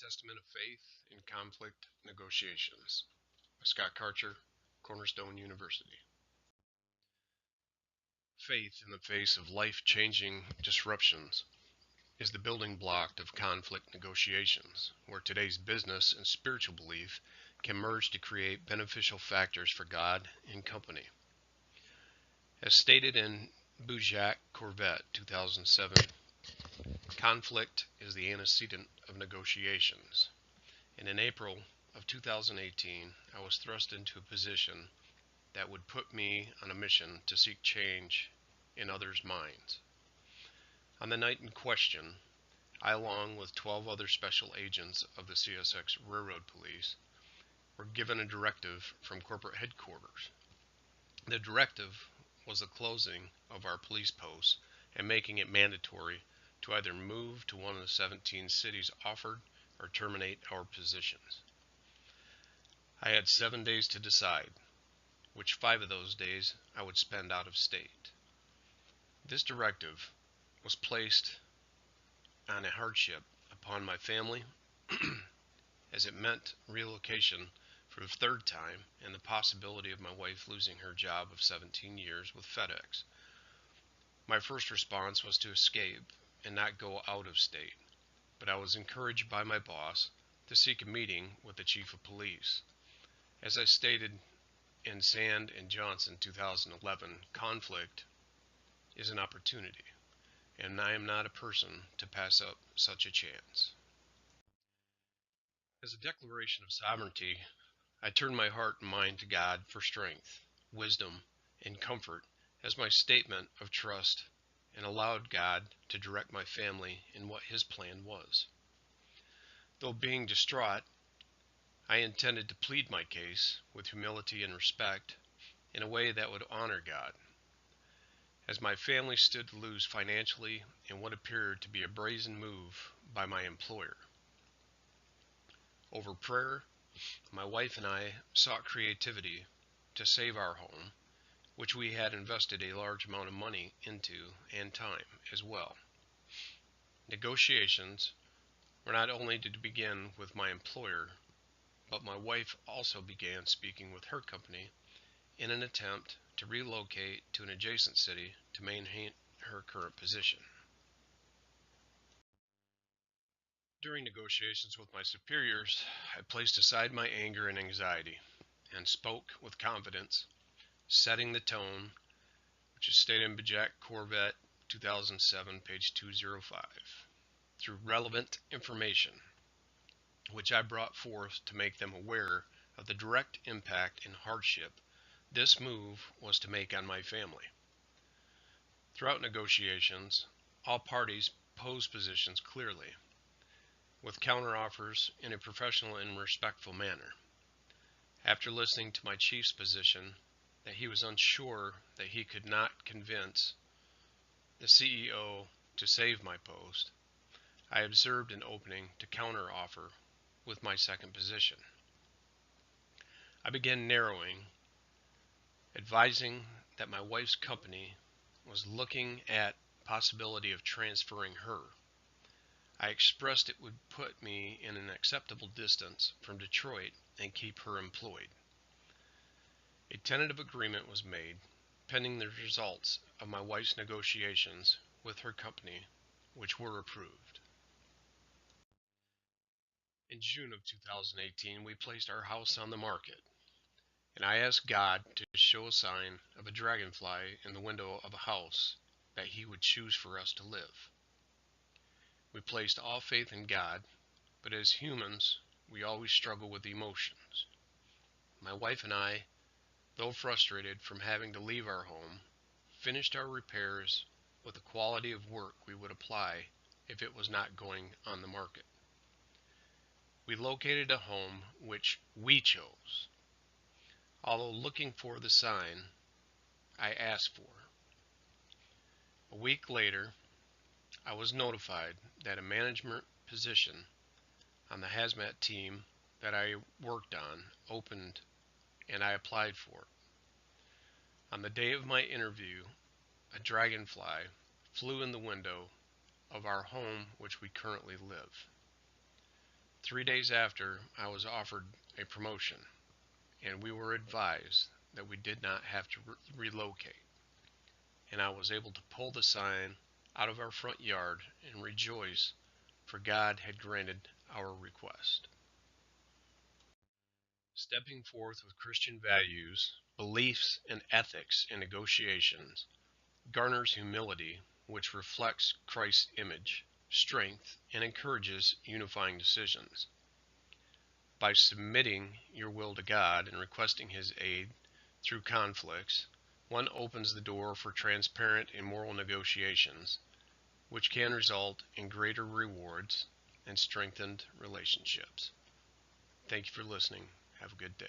Testament of Faith in Conflict Negotiations by Scott Karcher, Cornerstone University. Faith in the face of life-changing disruptions is the building block of conflict negotiations, where today's business and spiritual belief can merge to create beneficial factors for God and company. As stated in Boujak Corvette 2007, conflict is the antecedent of negotiations. And in April of 2018, I was thrust into a position that would put me on a mission to seek change in others' minds. On the night in question, I, along with 12 other special agents of the CSX Railroad Police, were given a directive from corporate headquarters. The directive was the closing of our police posts and making it mandatory to either move to one of the 17 cities offered or terminate our positions. I had 7 days to decide, which 5 of those days I would spend out of state. This directive was placed on a hardship upon my family as it meant relocation for the 3rd time and the possibility of my wife losing her job of 17 years with FedEx. My first response was to escape and not go out of state, but I was encouraged by my boss to seek a meeting with the chief of police. As I stated in Sand and Johnson 2011, conflict is an opportunity, and I am not a person to pass up such a chance. As a declaration of sovereignty, I turned my heart and mind to God for strength, wisdom, and comfort as my statement of trust, and allowed God to direct my family in what His plan was. Though being distraught, I intended to plead my case with humility and respect in a way that would honor God. As my family stood to lose financially in what appeared to be a brazen move by my employer. Over prayer, my wife and I sought creativity to save our home, which we had invested a large amount of money into and time as well. Negotiations were not only to begin with my employer, but my wife also began speaking with her company in an attempt to relocate to an adjacent city to maintain her current position. During negotiations with my superiors, I placed aside my anger and anxiety and spoke with confidence, setting the tone, which is stated in Boujak Corvette 2007, page 205, through relevant information, which I brought forth to make them aware of the direct impact and hardship this move was to make on my family. Throughout negotiations, all parties posed positions clearly, with counteroffers in a professional and respectful manner. After listening to my chief's position that he was unsure that he could not convince the CEO to save my post, I observed an opening to counteroffer with my second position. I began narrowing, advising that my wife's company was looking at possibility of transferring her. I expressed it would put me in an acceptable distance from Detroit and keep her employed. A tentative agreement was made, pending the results of my wife's negotiations with her company, which were approved. In June of 2018, we placed our house on the market, and I asked God to show a sign of a dragonfly in the window of a house that He would choose for us to live. We placed all faith in God, but as humans, we always struggle with emotions. My wife and I, though frustrated from having to leave our home, finished our repairs with the quality of work we would apply if it was not going on the market. We located a home which we chose, although looking for the sign I asked for. A week later, I was notified that a management position on the hazmat team that I worked on opened, and I applied for it. On the day of my interview, a dragonfly flew in the window of our home which we currently live. 3 days after, I was offered a promotion, and we were advised that we did not have to relocate. And I was able to pull the sign out of our front yard and rejoice, for God had granted our request. Stepping forth with Christian values, beliefs, and ethics in negotiations garners humility, which reflects Christ's image, strength, and encourages unifying decisions. By submitting your will to God and requesting His aid through conflicts, one opens the door for transparent and moral negotiations, which can result in greater rewards and strengthened relationships. Thank you for listening. Have a good day.